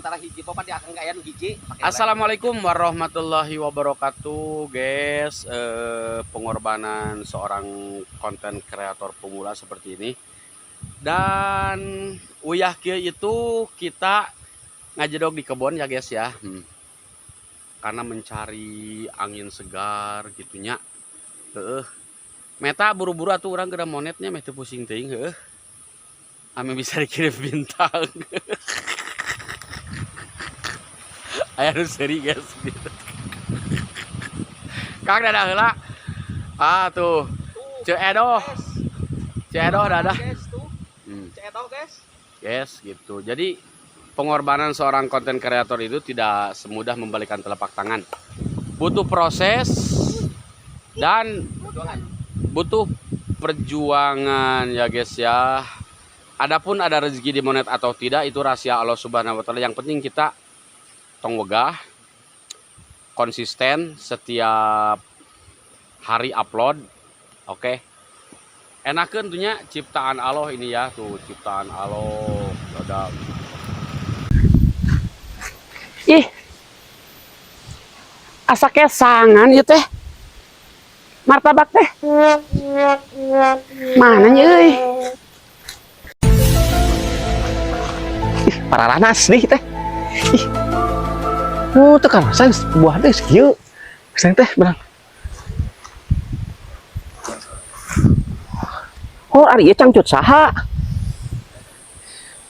sementara hiji popat dia akan gaya hiji. Assalamualaikum warahmatullahi wabarakatuh, guys. Pengorbanan seorang konten kreator pemula seperti ini. Dan uyah kieu itu kita ngajedog di kebun ya guys ya. Karena mencari angin segar gitunya. Meta buru-buru atuh urang geura monetnya meh teu pusing teuing heueuh. Ame bisa dikirim bintang. Aya nu seuri guys. Kang dadah heula. Ah tuh. Ceu Edoh. Ceu Edoh dadah. Ceu Edoh guys. Yes, gitu. Jadi pengorbanan seorang konten kreator itu tidak semudah membalikan telapak tangan. Butuh proses dan butuh perjuangan ya guys ya. Adapun ada rezeki di monet atau tidak itu rahasia Allah Subhanahu wa taala. Yang penting kita tong wegah, konsisten setiap hari upload. Oke. Enakeun tuhnya ciptaan Allah ini ya, tuh ciptaan Allah. Ada ih. Asa kesangan ieu teh. Martabak teh. Mana nya euy? Ih, pararanas nih teh. Ih. Teu kan saya buah teh kieu. Saya teh berang. Oh, ari ieu cangcut saha?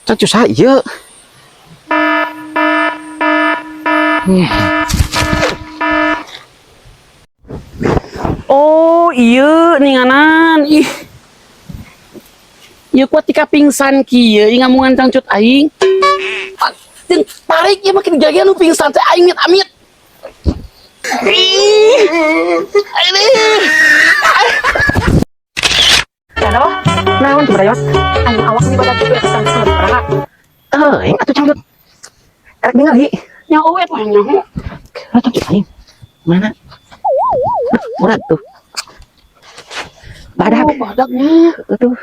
Cangcut saha ieu? Oh, iya ninganan. Ih. Ieu kuat tika pingsan kieu ngamungan cangcut aing. Tarik ya makin gagian lu pingsan teh aing amit. Ini. Halo, naon tuh Brayot? Aing awak di badan tuh cangcut praha. Aing atuh cangcut. Erek ningali. Nya eueuh mah nyaho. Cangcut aing. Mana? Murad tuh. Badak. Badaknya. Aduh.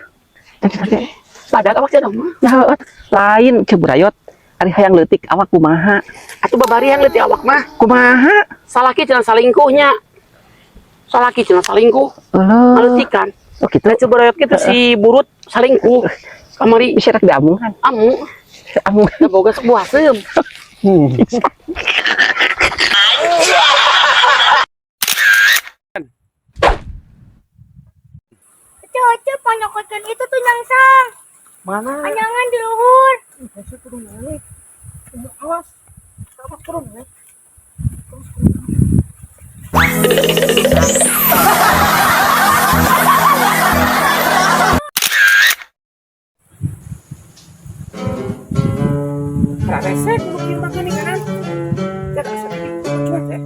Badak awak cenah mah. Ya, lain ke Brayot. Ari hayang leutik awak kumaha? Atuh babarian leutik awak mah. Kumaha? Salaki cenah salingkuhnya. Salaki cenah salingkuh. Leutikan. Oh kitu. Coba Brayot kitu si burut salingkuh. Kamari bisa rek diamungan. Amu. Amu. Da boga sebuah seum. Cece panyokocan itu tuh nyangsang. Mana? Anyangan di luhur. Saya turun naik. Awas. Awas turun naik. Reset mungkin makan nih kanan. Tidak sedikit cuek ya.